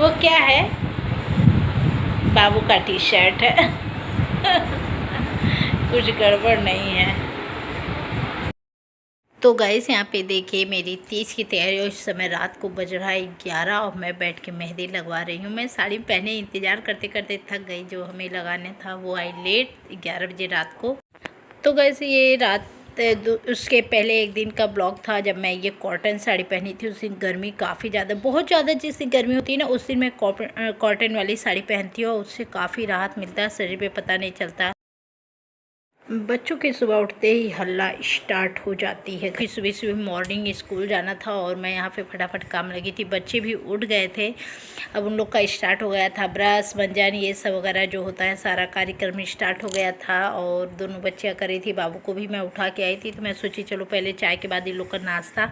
वो क्या है? बाबू का टी शर्ट है। कुछ गड़बड़ नहीं है। तो गाइस यहाँ पे देखिए मेरी तीज की तैयारी, और इस समय रात को बज रहा है 11 और मैं बैठ के मेहंदी लगवा रही हूँ। मैं साड़ी पहने इंतज़ार करते करते थक गई। जो हमें लगाने था वो आई लेट 11 बजे रात को। तो गाइस ये रात उसके पहले एक दिन का ब्लॉग था जब मैं ये कॉटन साड़ी पहनी थी। उस दिन गर्मी काफ़ी ज़्यादा, बहुत ज़्यादा जिस दिन गर्मी होती है ना उस दिन मैं कॉटन वाली साड़ी पहनती हूँ और उससे काफ़ी राहत मिलता है, शरीर पे पता नहीं चलता। बच्चों के सुबह उठते ही हल्ला स्टार्ट हो जाती है। फिर सुबह सुबह मॉर्निंग स्कूल जाना था और मैं यहाँ पे फटाफट काम लगी थी। बच्चे भी उठ गए थे, अब उन लोग का स्टार्ट हो गया था। ब्रश मंजन ये सब वगैरह जो होता है सारा कार्यक्रम स्टार्ट हो गया था। और दोनों बच्चियाँ कर रही थी, बाबू को भी मैं उठा के आई थी। तो मैं सोची चलो पहले चाय के बाद इन लोग का नाश्ता,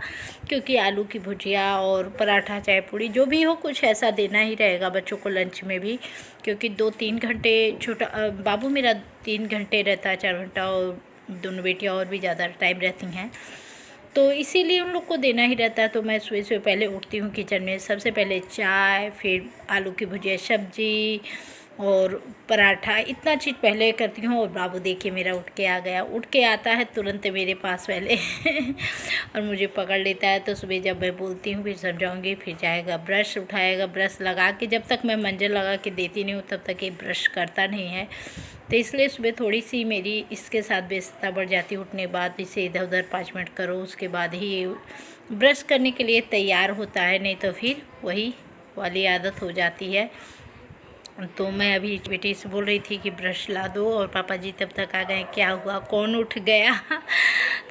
क्योंकि आलू की भुजिया और पराठा चाय पूड़ी जो भी हो कुछ ऐसा देना ही रहेगा बच्चों को लंच में भी, क्योंकि 2-3 घंटे छोटा बाबू मेरा 3 घंटे रहता है, 4 घंटा, और दोनों बेटियां और भी ज़्यादा टाइम रहती हैं, तो इसीलिए उन लोग को देना ही रहता है। तो मैं सुबह सुबह पहले उठती हूँ किचन में, सबसे पहले चाय, फिर आलू की भुजिया सब्जी और पराठा, इतना चीज़ पहले करती हूँ। और बाबू देखिए मेरा उठ के आ गया, उठ के आता है तुरंत मेरे पास पहले और मुझे पकड़ लेता है। तो सुबह जब मैं बोलती हूँ फिर समझाऊँगी, फिर जाएगा ब्रश उठाएगा, ब्रश लगा के, जब तक मैं मंजन लगा के देती नहीं हूँ तब तक ये ब्रश करता नहीं है। तो इसलिए सुबह थोड़ी सी मेरी इसके साथ व्यस्तता बढ़ जाती है। उठने बाद इसे इधर उधर 5 मिनट करो, उसके बाद ही ये ब्रश करने के लिए तैयार होता है, नहीं तो फिर वही वाली आदत हो जाती है। तो मैं अभी बेटी से बोल रही थी कि ब्रश ला दो और पापा जी तब तक आ गए। क्या हुआ, कौन उठ गया?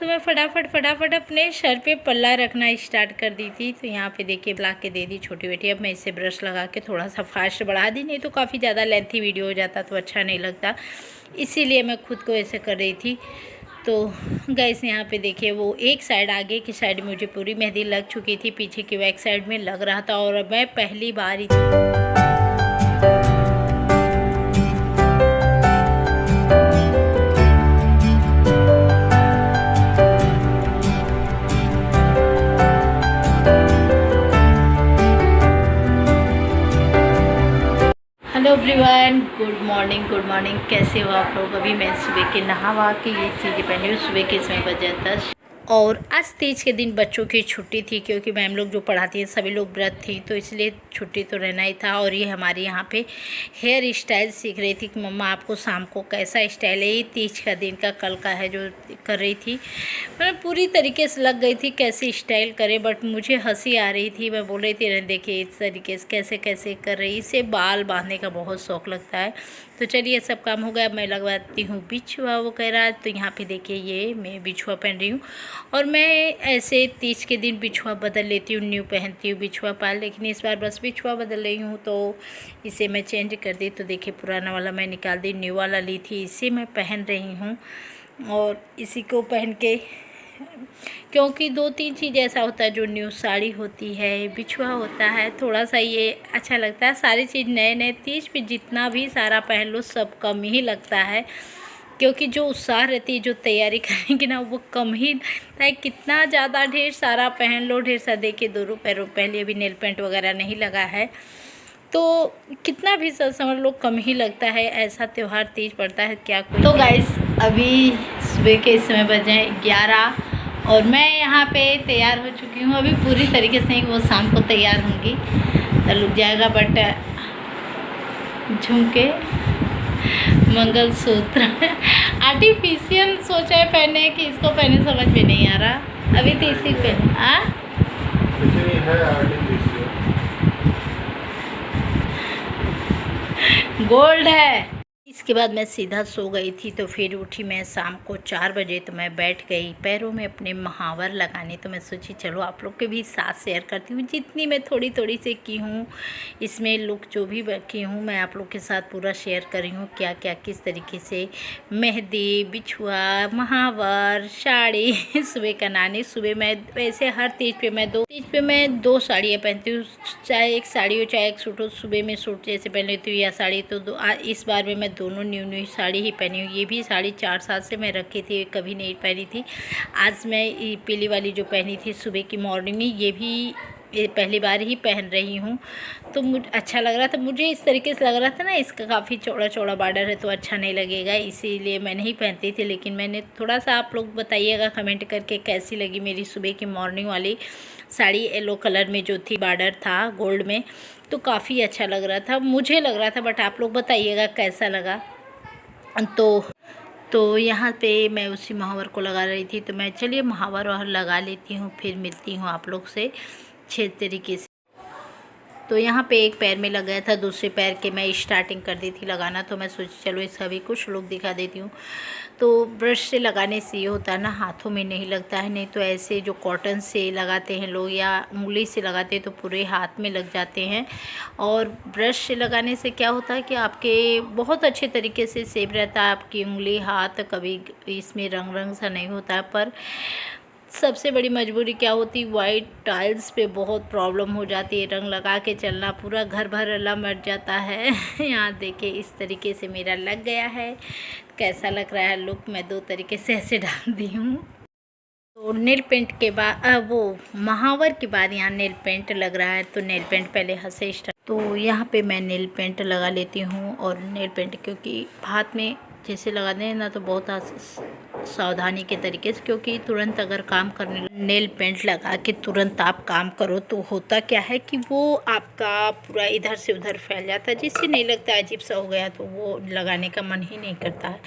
तो मैं फटाफट अपने सर पे पल्ला रखना स्टार्ट कर दी थी। तो यहाँ पे देखिए ला के दे दी छोटी बेटी। अब मैं इसे ब्रश लगा के थोड़ा सा फास्ट बढ़ा दी, नहीं तो काफ़ी ज़्यादा लेंथी वीडियो हो जाता तो अच्छा नहीं लगता, इसीलिए मैं खुद को ऐसे कर रही थी। तो गाइस यहाँ पे देखिए वो एक साइड, आगे की साइड मुझे पूरी मेहंदी लग चुकी थी, पीछे की बैक साइड में लग रहा था। और मैं पहली बार हेलो एवरीवन, गुड मॉर्निंग, कैसे हो आप लोग? अभी मैं सुबह के नहा के ये चीज़ें पहनी हूँ। सुबह के समय बजे 10 और आज तीज के दिन बच्चों की छुट्टी थी, क्योंकि मैम लोग जो पढ़ाती हैं सभी लोग व्रत थी, तो इसलिए छुट्टी तो रहना ही था। और ये हमारे यहाँ पे हेयर स्टाइल सीख रही थी कि मम्मा आपको शाम को कैसा स्टाइल है, ये तीज का दिन का कल का है जो कर रही थी। मैं पूरी तरीके से लग गई थी कैसे स्टाइल करे, बट मुझे हंसी आ रही थी। मैं बोल रही थी देखिए इस तरीके से कैसे कैसे कर रही। इसे बाल बांधने का बहुत शौक़ लगता है। तो चलिए सब काम हो गया, मैं लगवाती हूँ बिछुआ। वो कह रहा है, तो यहाँ पे देखिए ये मैं बिछुआ पहन रही हूँ। और मैं ऐसे तीज के दिन बिछुआ बदल लेती हूँ, न्यू पहनती हूँ बिछुआ पाल, लेकिन इस बार बस बिछुआ बदल रही हूँ तो इसे मैं चेंज कर दी। तो देखिए पुराना वाला मैं निकाल दी, न्यू वाला ली थी, इसे मैं पहन रही हूँ। और इसी को पहन के, क्योंकि 2-3 चीज़ ऐसा होता है, जो न्यू साड़ी होती है, बिछुआ होता है, थोड़ा सा ये अच्छा लगता है। सारी चीज़ नए नए तीज पे जितना भी सारा पहन लो सब कम ही लगता है, क्योंकि जो उत्साह रहती है, जो तैयारी करेंगे ना वो कम ही लगता है। कितना ज़्यादा ढेर सारा पहन लो, ढेर सारा। देखिए दोनों पैरों पहले अभी नेल पेंट वगैरह नहीं लगा है, तो कितना भी समझ लो कम ही लगता है। ऐसा त्यौहार तीज पड़ता है क्या कोई। तो गाइस अभी सुबह के समय बजे 11 और मैं यहाँ पे तैयार हो चुकी हूँ। अभी पूरी तरीके से नहीं, वो शाम को तैयार होंगी तो लुक जाएगा, बट झुमके, मंगलसूत्र आर्टिफिशियल सोचा है पहने कि इसको पहने, समझ में नहीं आ रहा। अभी तो इसी पहने गोल्ड है। इसके बाद मैं सीधा सो गई थी। तो फिर उठी मैं शाम को 4 बजे, तो मैं बैठ गई पैरों में अपने महावर लगाने। तो मैं सोची चलो आप लोग के भी साथ शेयर करती हूँ, जितनी मैं थोड़ी थोड़ी से की हूँ, इसमें लुक जो भी की हूँ मैं आप लोग के साथ पूरा शेयर कर रही हूँ। क्या क्या किस तरीके से मेहंदी, बिछुआ, महावर, साड़ी सुबह का नानी। सुबह मैं वैसे हर तीज पे मैं 2 साड़ियाँ पहनती हूँ, चाहे एक साड़ी हो चाहे एक सूट हो। सुबह में सूट जैसे पहन लेती हूँ या साड़ी, तो इस बार में मैं दोनों न्यू साड़ी ही पहनी हूँ। ये भी साड़ी 4 साल से मैं रखी थी, कभी नहीं पहनी थी। आज मैं पीली वाली जो पहनी थी सुबह की मॉर्निंग में, ये भी ये पहली बार ही पहन रही हूँ, तो मुझे अच्छा लग रहा था। मुझे इस तरीके से लग रहा था ना, इसका काफ़ी चौड़ा चौड़ा बॉर्डर है तो अच्छा नहीं लगेगा, इसीलिए मैं नहीं पहनती थी। लेकिन मैंने थोड़ा सा, आप लोग बताइएगा कमेंट करके कैसी लगी मेरी सुबह की मॉर्निंग वाली साड़ी। येलो कलर में जो थी, बॉर्डर था गोल्ड में, तो काफ़ी अच्छा लग रहा था, मुझे लग रहा था। बट आप लोग बताइएगा कैसा लगा। तो यहाँ पे मैं उसी महावर को लगा रही थी, तो मैं चलिए महावर और लगा लेती हूँ, फिर मिलती हूँ आप लोग से अच्छे तरीके से। तो यहाँ पे एक पैर में लग गया था, दूसरे पैर के मैं स्टार्टिंग कर दी थी लगाना, तो मैं सोची चलो इसका भी कुछ लुक दिखा देती हूँ। तो ब्रश से लगाने से ये होता है ना, हाथों में नहीं लगता है, नहीं तो ऐसे जो कॉटन से लगाते हैं लोग या उंगली से लगाते हैं तो पूरे हाथ में लग जाते हैं। और ब्रश से लगाने से क्या होता है कि आपके बहुत अच्छे तरीके से सेफ रहता है आपकी उंगली, हाथ, कभी इसमें रंग सा नहीं होता है। पर सबसे बड़ी मजबूरी क्या होती, वाइट टाइल्स पे बहुत प्रॉब्लम हो जाती है, रंग लगा के चलना, पूरा घर भर अल्लाह मर जाता है। यहाँ देखिए इस तरीके से मेरा लग गया है। कैसा लग रहा है लुक, मैं 2 तरीके से ऐसे डाल दी हूँ। तो नेल पेंट के बाद वो महावर के बाद यहाँ नेल पेंट लग रहा है, तो नेल पेंट पहले हाथ से स्टार्ट। तो यहाँ पे मैं नेल पेंट लगा लेती हूँ। और नेल पेंट क्योंकि हाथ में जैसे लगाते हैं ना, तो बहुत सावधानी के तरीके से, क्योंकि तुरंत अगर काम करने नेल पेंट लगा के तुरंत आप काम करो तो होता क्या है कि वो आपका पूरा इधर से उधर फैल जाता है, जिससे नहीं लगता अजीब सा हो गया, तो वो लगाने का मन ही नहीं करता है।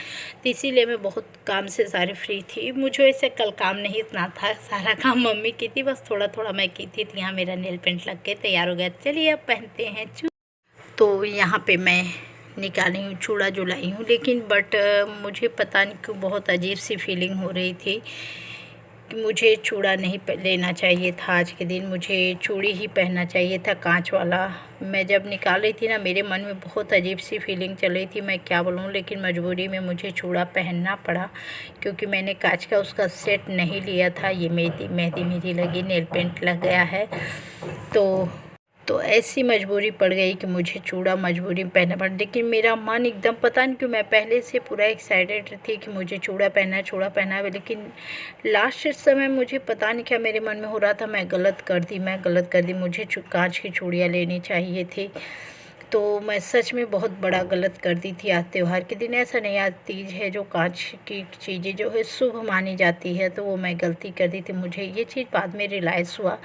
तो इसीलिए मैं बहुत काम से सारी फ्री थी। मुझे ऐसे कल काम नहीं इतना था, सारा काम मम्मी की थी, बस थोड़ा थोड़ा मैं की थी। तो यहाँ मेरा नेल पेंट लग के तैयार हो गया। चलिए अब पहनते हैं। तो यहाँ पे मैं निकाली हूँ चूड़ा जो लाई हूँ, लेकिन बट मुझे पता नहीं क्यों बहुत अजीब सी फीलिंग हो रही थी कि मुझे चूड़ा नहीं लेना चाहिए था। आज के दिन मुझे चूड़ी ही पहनना चाहिए था, कांच वाला। मैं जब निकाल रही थी ना, मेरे मन में बहुत अजीब सी फीलिंग चल रही थी, मैं क्या बोलूँ। लेकिन मजबूरी में मुझे चूड़ा पहनना पड़ा, क्योंकि मैंने कांच का उसका सेट नहीं लिया था। ये मेहंदी लगी, नेल पेंट लग गया है, तो ऐसी मजबूरी पड़ गई कि मुझे चूड़ा मजबूरी में पहनना पड़ा। लेकिन मेरा मन एकदम, पता नहीं क्यों, मैं पहले से पूरा एक्साइटेड थी कि मुझे चूड़ा पहना है। लेकिन लास्ट समय मुझे पता नहीं क्या मेरे मन में हो रहा था, मैं गलत कर दी। मुझे कांच की चूड़ियाँ लेनी चाहिए थी। तो मैं सच में बहुत बड़ा गलत कर दी थी। आज त्यौहार के दिन ऐसा नहीं, आज तीज है, जो कांच की चीज़ें जो है शुभ मानी जाती है, तो वो मैं गलती कर दी थी। मुझे ये चीज़ बाद में रियलाइज़ हुआ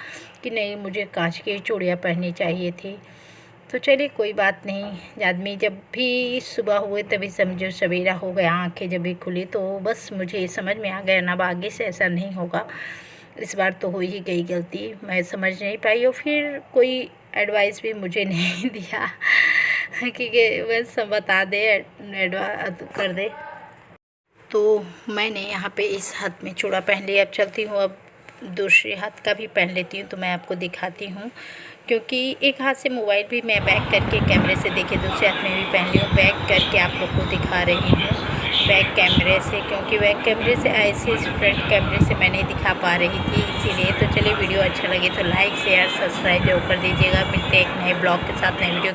कि नहीं, मुझे कांच की चूड़ियाँ पहननी चाहिए थी। तो चलिए कोई बात नहीं, आदमी जब भी सुबह हुए तभी समझो सवेरा हो गया, आँखें जब भी खुली तो बस मुझे समझ में आ गया ना, आगे से ऐसा नहीं होगा। इस बार तो हो ही गई गलती, मैं समझ नहीं पाई, और फिर कोई एडवाइस भी मुझे नहीं दिया क्योंकि बस बता दे, कर दे। तो मैंने यहाँ पे इस हाथ में चूड़ा पहन लिया। अब चलती हूँ, अब दूसरे हाथ का भी पहन लेती हूँ, तो मैं आपको दिखाती हूँ। क्योंकि एक हाथ से मोबाइल भी मैं बैक करके कैमरे से देखिए, दूसरे हाथ में भी पहन ली हूँ, बैक करके आप लोग को दिखा रही हूँ बैक कैमरे से, क्योंकि बैक कैमरे से ऐसे फ्रंट कैमरे से मैं नहीं दिखा पा रही थी, इसीलिए। तो चलिए वीडियो अच्छा लगे तो लाइक शेयर सब्सक्राइब जरूर कर दीजिएगा। मिलते हैं एक नए ब्लॉग के साथ, नए वीडियो।